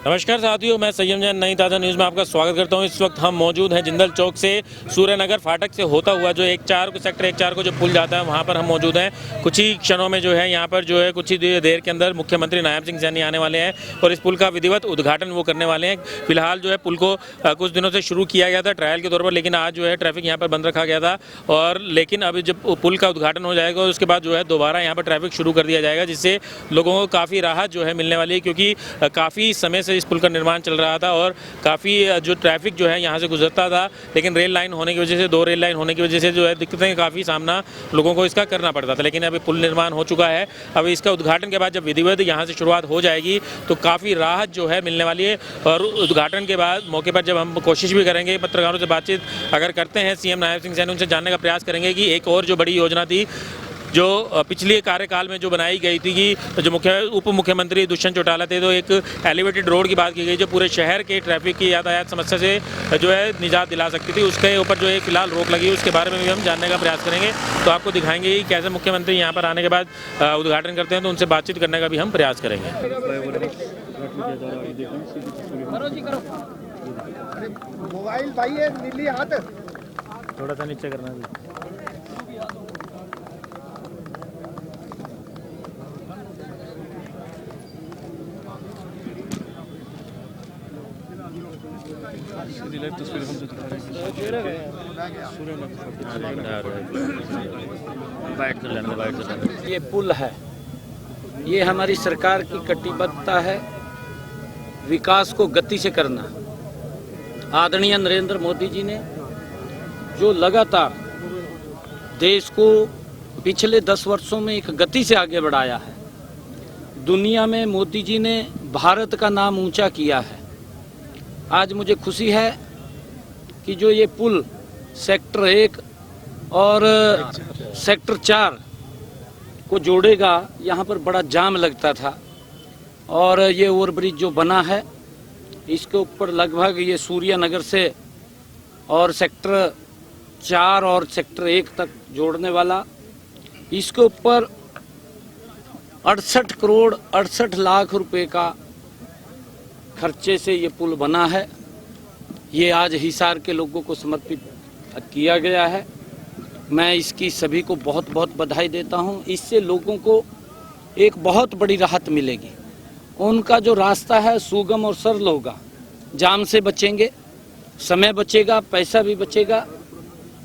नमस्कार साथियों, मैं संयम जैन नई ताज़ा न्यूज़ में आपका स्वागत करता हूं। इस वक्त हम मौजूद हैं जिंदल चौक से सूर्यनगर फाटक से होता हुआ जो सेक्टर 1-4 को जो पुल जाता है वहां पर हम मौजूद हैं। कुछ ही क्षणों में जो है यहां पर जो है कुछ ही देर के अंदर मुख्यमंत्री नायब सिंह सैनी आने वाले हैं और इस पुल का विधिवत उद्घाटन वो करने वाले हैं। फिलहाल जो है पुल को कुछ दिनों से शुरू किया गया था ट्रायल के तौर पर, लेकिन आज जो है ट्रैफिक यहाँ पर बंद रखा गया था और लेकिन अभी जब पुल का उद्घाटन हो जाएगा उसके बाद जो है दोबारा यहाँ पर ट्रैफिक शुरू कर दिया जाएगा, जिससे लोगों को काफ़ी राहत जो है मिलने वाली है, क्योंकि काफ़ी समय से इस पुल का निर्माण चल रहा था और काफ़ी जो ट्रैफिक जो है यहाँ से गुजरता था, लेकिन रेल लाइन होने की वजह से 2 रेल लाइन होने की वजह से जो है दिक्कतें काफ़ी सामना लोगों को इसका करना पड़ता था। लेकिन अभी पुल निर्माण हो चुका है। अब इसका उद्घाटन के बाद जब विधिवत यहाँ से शुरुआत हो जाएगी तो काफ़ी राहत जो है मिलने वाली है। और उद्घाटन के बाद मौके पर जब हम कोशिश भी करेंगे, पत्रकारों से बातचीत अगर करते हैं सीएम नायब सिंह सैनी, उनसे जानने का प्रयास करेंगे कि एक और जो बड़ी योजना थी जो पिछले कार्यकाल में जो बनाई गई थी कि जो उप मुख्यमंत्री दुष्यंत चौटाला थे, तो एक एलिवेटेड रोड की बात की गई जो पूरे शहर के ट्रैफिक की यातायात समस्या से जो है निजात दिला सकती थी। उसके ऊपर जो है फिलहाल रोक लगी, उसके बारे में भी हम जानने का प्रयास करेंगे। तो आपको दिखाएंगे कि कैसे मुख्यमंत्री यहाँ पर आने के बाद उद्घाटन करते हैं, तो उनसे बातचीत करने का भी हम प्रयास करेंगे। मोबाइल भाई है, नीली हाथ थोड़ा सा नीचे करना। ये पुल है, ये हमारी सरकार की कटिबद्धता है विकास को गति से करना। आदरणीय नरेंद्र मोदी जी ने जो लगातार देश को पिछले 10 वर्षों में एक गति से आगे बढ़ाया है, दुनिया में मोदी जी ने भारत का नाम ऊंचा किया है। आज मुझे खुशी है कि जो ये पुल सेक्टर 1 और सेक्टर 4 को जोड़ेगा, यहाँ पर बड़ा जाम लगता था और ये ओवरब्रिज जो बना है इसके ऊपर लगभग ये सूर्यनगर से और सेक्टर 4 और सेक्टर 1 तक जोड़ने वाला, इसके ऊपर 68 करोड़ 68 लाख रुपए का खर्चे से ये पुल बना है। ये आज हिसार के लोगों को समर्पित किया गया है। मैं इसकी सभी को बहुत बहुत बधाई देता हूँ। इससे लोगों को एक बहुत बड़ी राहत मिलेगी। उनका जो रास्ता है सुगम और सरल होगा, जाम से बचेंगे, समय बचेगा, पैसा भी बचेगा।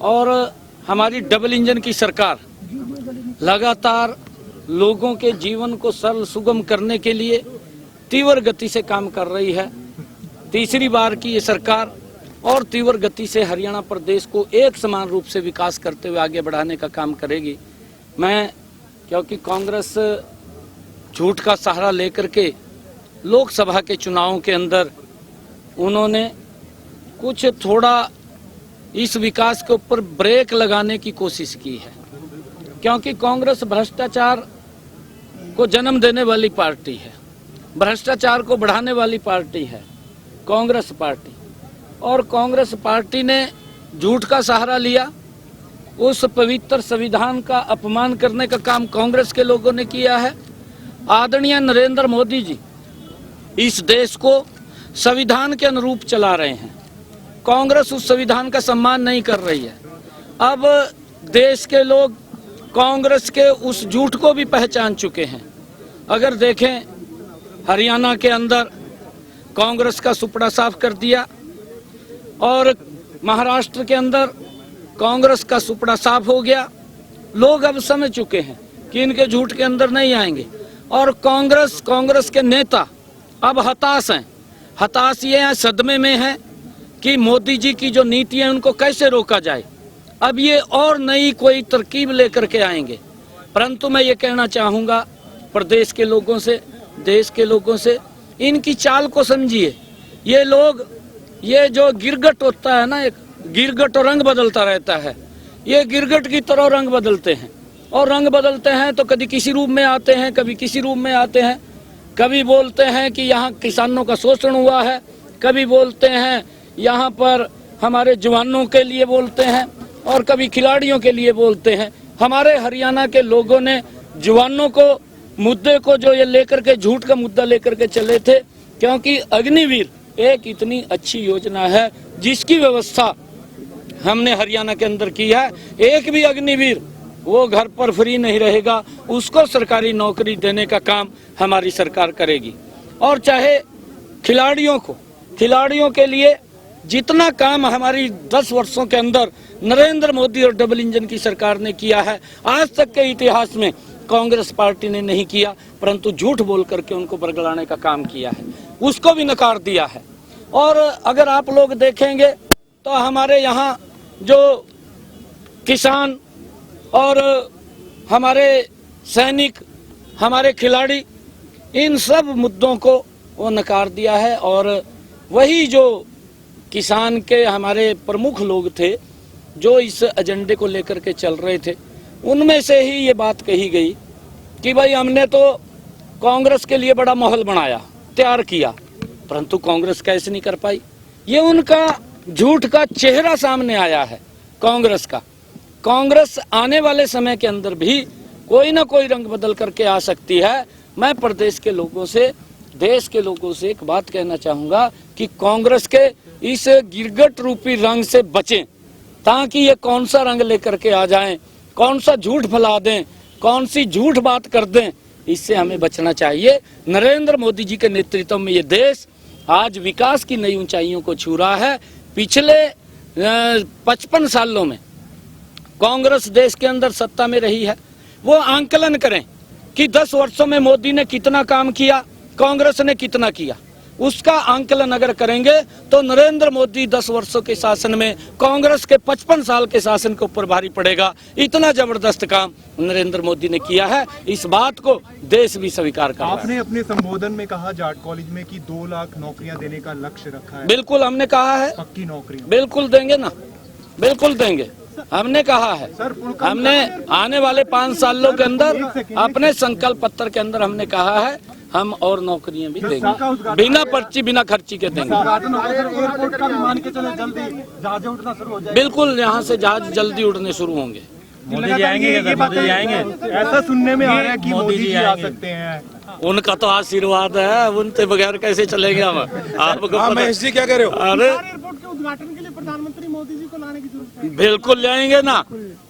और हमारी डबल इंजन की सरकार लगातार लोगों के जीवन को सरल सुगम करने के लिए तीव्र गति से काम कर रही है। तीसरी बार की ये सरकार और तीव्र गति से हरियाणा प्रदेश को एक समान रूप से विकास करते हुए आगे बढ़ाने का काम करेगी। मैं क्योंकि कांग्रेस झूठ का सहारा लेकर के लोकसभा के चुनावों के अंदर उन्होंने कुछ थोड़ा इस विकास के ऊपर ब्रेक लगाने की कोशिश की है, क्योंकि कांग्रेस भ्रष्टाचार को जन्म देने वाली पार्टी है, भ्रष्टाचार को बढ़ाने वाली पार्टी है कांग्रेस पार्टी। और कांग्रेस पार्टी ने झूठ का सहारा लिया, उस पवित्र संविधान का अपमान करने का काम कांग्रेस के लोगों ने किया है। आदरणीय नरेंद्र मोदी जी इस देश को संविधान के अनुरूप चला रहे हैं, कांग्रेस उस संविधान का सम्मान नहीं कर रही है। अब देश के लोग कांग्रेस के उस झूठ को भी पहचान चुके हैं। अगर देखें, हरियाणा के अंदर कांग्रेस का सुपड़ा साफ कर दिया और महाराष्ट्र के अंदर कांग्रेस का सुपड़ा साफ हो गया। लोग अब समझ चुके हैं कि इनके झूठ के अंदर नहीं आएंगे और कांग्रेस के नेता अब हताश हैं। हताश ये हैं, सदमे में हैं कि मोदी जी की जो नीति है उनको कैसे रोका जाए। अब ये और नई कोई तरकीब लेकर के आएंगे। परंतु मैं ये कहना चाहूँगा प्रदेश के लोगों से, देश के लोगों से, इनकी चाल को समझिए। ये लोग, ये जो गिरगट होता है ना, एक गिरगट और रंग बदलता रहता है, ये गिरगट की तरह रंग बदलते हैं और रंग बदलते हैं तो कभी किसी रूप में आते हैं, कभी किसी रूप में आते हैं। कभी बोलते हैं कि यहाँ किसानों का शोषण हुआ है, कभी बोलते हैं यहाँ पर हमारे जवानों के लिए बोलते हैं और कभी खिलाड़ियों के लिए बोलते हैं। हमारे हरियाणा के लोगों ने जवानों को मुद्दे को जो ये लेकर के झूठ का मुद्दा लेकर के चले थे, क्योंकि अग्निवीर एक इतनी अच्छी योजना है जिसकी व्यवस्था हमने हरियाणा के अंदर की है। एक भी अग्निवीर वो घर पर फ्री नहीं रहेगा, उसको सरकारी नौकरी देने का काम हमारी सरकार करेगी। और चाहे खिलाड़ियों के लिए जितना काम हमारी 10 वर्षों के अंदर नरेंद्र मोदी और डबल इंजन की सरकार ने किया है, आज तक के इतिहास में कांग्रेस पार्टी ने नहीं किया, परंतु झूठ बोल करके उनको बरगलाने का काम किया है, उसको भी नकार दिया है। और अगर आप लोग देखेंगे तो हमारे यहाँ जो किसान और हमारे सैनिक, हमारे खिलाड़ी, इन सब मुद्दों को वो नकार दिया है। और वही जो किसान के हमारे प्रमुख लोग थे जो इस एजेंडे को लेकर के चल रहे थे, उनमें से ही ये बात कही गई कि भाई हमने तो कांग्रेस के लिए बड़ा माहौल बनाया, तैयार किया, परंतु कांग्रेस कैसे नहीं कर पाई। ये उनका झूठ का चेहरा सामने आया है कांग्रेस का। कांग्रेस आने वाले समय के अंदर भी कोई ना कोई रंग बदल करके आ सकती है। मैं प्रदेश के लोगों से, देश के लोगों से एक बात कहना चाहूंगा कि कांग्रेस के इस गिरगट रूपी रंग से बचें, ताकि ये कौन सा रंग लेकर के आ जाएं, कौन सा झूठ फैला दें, कौन सी झूठ बात कर दें, इससे हमें बचना चाहिए। नरेंद्र मोदी जी के नेतृत्व में ये देश आज विकास की नई ऊंचाइयों को छू रहा है। पिछले 55 सालों में कांग्रेस देश के अंदर सत्ता में रही है। वो आंकलन करें कि 10 वर्षों में मोदी ने कितना काम किया, कांग्रेस ने कितना किया। उसका आंकलन अगर करेंगे तो नरेंद्र मोदी 10 वर्षों के शासन में कांग्रेस के 55 साल के शासन के ऊपर भारी पड़ेगा। इतना जबरदस्त काम नरेंद्र मोदी ने किया है, इस बात को देश भी स्वीकार कर रहा है। आपने अपने संबोधन में कहा जाट कॉलेज में कि 2 लाख नौकरियां देने का लक्ष्य रखा है। बिल्कुल हमने कहा है, पक्की नौकरी बिल्कुल देंगे ना, बिल्कुल देंगे। हमने कहा है, हमने आने वाले 5 सालों के अंदर अपने संकल्प पत्र के अंदर हमने कहा है हम और नौकरियां भी देंगे, बिना पर्ची बिना खर्ची के देंगे। बिल्कुल यहाँ से जहाज जल्दी उड़ने शुरू होंगे। मोदी जी आएंगे, मोदी जी आएंगे, ऐसा सुनने में आ रहा है कि मोदी जी आ सकते हैं। उनका तो आशीर्वाद है, उनके बगैर कैसे चलेंगे हम। आपको महेश जी क्या कर रहे हो? अरे एयरपोर्ट के उद्घाटन के लिए प्रधानमंत्री मोदी जी को लाने की जरूरत है। बिल्कुल ले आएंगे ना,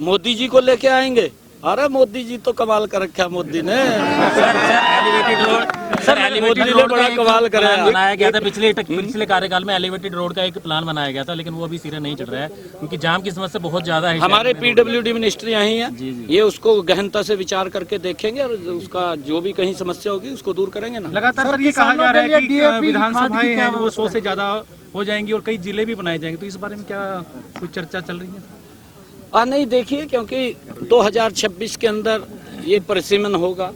मोदी जी को लेके आएंगे। अरे मोदी जी तो कमाल कर रखा मोदी ने। Elevated road, sir elevated road बड़ा कमाल कराया। बनाया गया था पिछले कार्यकाल में। एलिवेटेड रोड का एक प्लान बनाया गया था, लेकिन वो अभी सिरे नहीं चढ़ रहा है क्योंकि जाम की समस्या बहुत ज्यादा है। हमारे पीडब्ल्यूडी मिनिस्टर यही है, ये उसको गहनता से विचार करके देखेंगे और उसका जो भी कहीं समस्या होगी उसको दूर करेंगे ना। लगातार सर ये कहा जा रहा है कि विधानसभाएं हैं वो 100 से ज्यादा हो जाएंगी और कई जिले भी बनाए जाएंगे, तो इस बारे में क्या कुछ चर्चा चल रही है? नहीं, देखिए, क्योंकि 2026 के अंदर ये परिसीमन होगा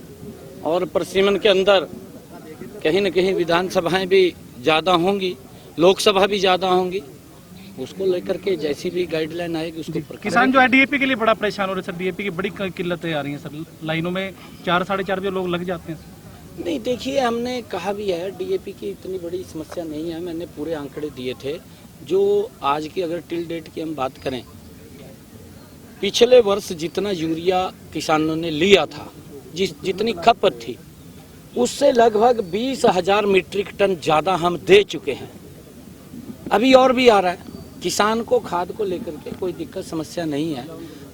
और परिसीमन के अंदर कहीं न कहीं विधानसभाएं भी ज़्यादा होंगी, लोकसभा भी ज़्यादा होंगी। उसको लेकर के जैसी भी गाइडलाइन आएगी उसको। किसान जो है डीएपी के लिए बड़ा परेशान हो रहे सर, डीएपी की बड़ी किल्लतें आ रही हैं सर, लाइनों में 4 साढ़े 4 बजे लोग लग जाते हैं। नहीं, देखिए, हमने कहा भी है डीएपी की इतनी बड़ी समस्या नहीं है। मैंने पूरे आंकड़े दिए थे। जो आज की अगर टिल डेट की हम बात करें, पिछले वर्ष जितना यूरिया किसानों ने लिया था, जितनी खपत थी, उससे लगभग 20,000 मीट्रिक टन ज़्यादा हम दे चुके हैं। अभी और भी आ रहा है। किसान को खाद को लेकर के कोई दिक्कत समस्या नहीं है,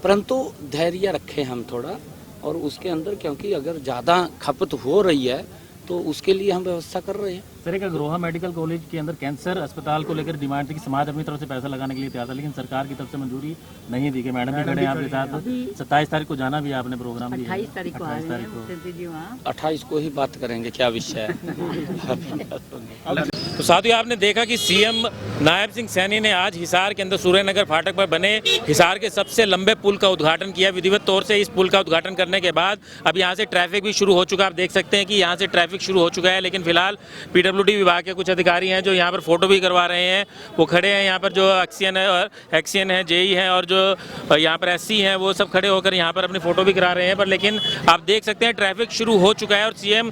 परंतु धैर्य रखें हम थोड़ा। और उसके अंदर क्योंकि अगर ज़्यादा खपत हो रही है तो उसके लिए हम व्यवस्था कर रहे हैं। सर, एक अग्रोहा मेडिकल कॉलेज के अंदर कैंसर अस्पताल को लेकर डिमांड थी कि समाज अपनी तरफ से पैसा लगाने के लिए तैयार था, लेकिन सरकार की तरफ से मंजूरी नहीं दी गई। मैडम भी खड़े हैं आपके साथ। 27 तारीख को जाना भी आपने प्रोग्राम भी 28 तारीख को आ रहे हैं 28 को ही बात करेंगे क्या विषय है। तो साथियों, आपने देखा कि सीएम नायब सिंह सैनी ने आज हिसार के अंदर सूर्यनगर फाटक पर बने हिसार के सबसे लंबे पुल का उद्घाटन किया। विधिवत तौर से इस पुल का उद्घाटन करने के बाद अब यहाँ से ट्रैफिक भी शुरू हो चुका है। आप देख सकते हैं कि यहाँ से ट्रैफिक शुरू हो चुका है, लेकिन फिलहाल पीडब्ल्यूडी विभाग के कुछ अधिकारी हैं जो यहाँ पर फोटो भी करवा रहे हैं। वो खड़े हैं यहाँ पर, जो एक्सियन है, जेई है और जो यहाँ पर एससी हैं, वो सब खड़े होकर यहाँ पर अपनी फोटो भी करा रहे हैं। पर लेकिन आप देख सकते हैं ट्रैफिक शुरू हो चुका है और सीएम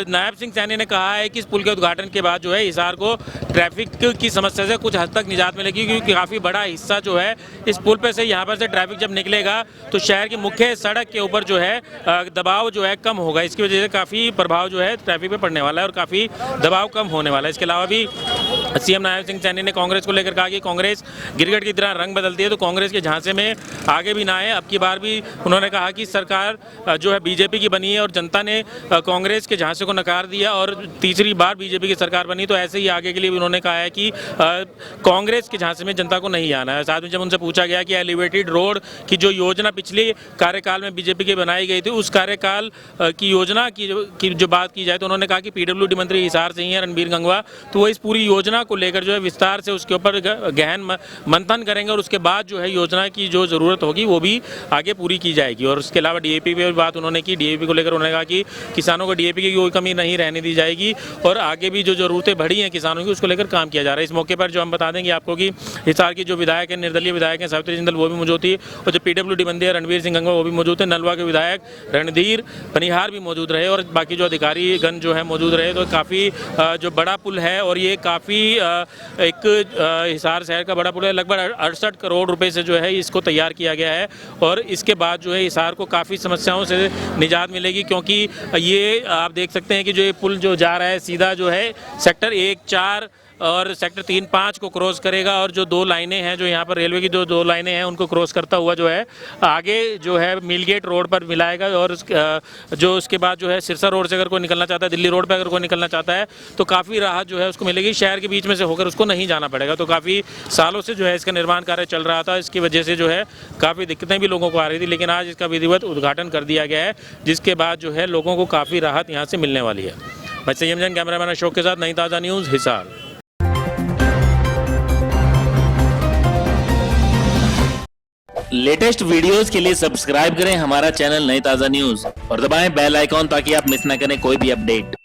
नायब सिंह सैनी ने कहा है कि इस पुल के उद्घाटन के बाद जो है हिसार को ट्रैफिक की समस्या से कुछ हद तक निजात मिलेगी, क्योंकि काफ़ी बड़ा हिस्सा जो है इस पुल पे से यहाँ पर से ट्रैफिक जब निकलेगा तो शहर की मुख्य सड़क के ऊपर जो है दबाव जो है कम होगा। इसकी वजह से काफ़ी प्रभाव जो है ट्रैफिक पे पड़ने वाला है और काफ़ी दबाव कम होने वाला है। इसके अलावा भी सीएम नायब सिंह सैनी ने कांग्रेस को लेकर कहा कि कांग्रेस गिरगिट की तरह रंग बदलती है, तो कांग्रेस के झांसे में आगे भी ना आए। अब की बार भी उन्होंने कहा कि सरकार जो है बीजेपी की बनी है और जनता ने कांग्रेस के झांसे को नकार दिया और तीसरी बार बीजेपी की सरकार बनी, तो ऐसे ही आगे के लिए भी उन्होंने कहा है कि कांग्रेस के झांसे में जनता को नहीं आना है। साथ में जब उनसे पूछा गया कि एलिवेटेड रोड की जो योजना पिछले कार्यकाल में बीजेपी की बनाई गई थी, उस कार्यकाल की योजना की जो बात की जाए तो उन्होंने कहा कि पीडब्ल्यूडी मंत्री हिसार से ही हैं, रणबीर गंगवा, तो वो इस पूरी योजना को लेकर जो है विस्तार से उसके ऊपर गहन मंथन करेंगे और उसके बाद जो है योजना की जो ज़रूरत होगी वो भी आगे पूरी की जाएगी। और उसके अलावा डीएपी पे भी बात उन्होंने की। डीएपी को लेकर उन्होंने कहा कि किसानों को डीएपी की कोई कमी नहीं रहने दी जाएगी और आगे भी जो ज़रूरतें बढ़ी हैं किसानों की उसको लेकर काम किया जा रहा है। इस मौके पर जो हम बता देंगे आपको कि हिसार की जो विधायक हैं, निर्दलीय विधायक हैं सावित्री जिंदल, वो भी मौजूद थी और जो पीडब्ल्यूडी मंत्री है रणवीर सिंह गंगवा वो भी मौजूद थे। नलवा के विधायक रणधीर पनिहार भी मौजूद रहे और बाकी जो अधिकारीगण जो है मौजूद रहे। तो काफ़ी जो बड़ा पुल है और ये काफ़ी एक हिसार शहर का बड़ा पुल है, लगभग 68 करोड़ रुपए से जो है इसको तैयार किया गया है और इसके बाद जो है हिसार को काफ़ी समस्याओं से निजात मिलेगी, क्योंकि ये आप देख सकते हैं कि जो ये पुल जो जा रहा है सीधा जो है सेक्टर 1-4 और सेक्टर 3-5 को क्रॉस करेगा और जो 2 लाइनें हैं जो यहाँ पर रेलवे की जो 2 लाइनें हैं उनको क्रॉस करता हुआ जो है आगे जो है मिलगेट रोड पर मिलाएगा और जो उसके बाद जो है सिरसा रोड से अगर कोई निकलना चाहता है, दिल्ली रोड पर अगर कोई निकलना चाहता है तो काफ़ी राहत जो है उसको मिलेगी। शहर के बीच में से होकर उसको नहीं जाना पड़ेगा। तो काफ़ी सालों से जो है इसका निर्माण कार्य चल रहा था, इसकी वजह से जो है काफ़ी दिक्कतें भी लोगों को आ रही थी, लेकिन आज इसका विधिवत उद्घाटन कर दिया गया है, जिसके बाद जो है लोगों को काफ़ी राहत यहाँ से मिलने वाली है। मैं सैयम जैन, कैमरामैन अशोक के साथ, नई ताज़ा न्यूज़, हिसार। लेटेस्ट वीडियोस के लिए सब्सक्राइब करें हमारा चैनल नई ताज़ा न्यूज़ और दबाएं बेल आइकॉन ताकि आप मिस ना करें कोई भी अपडेट।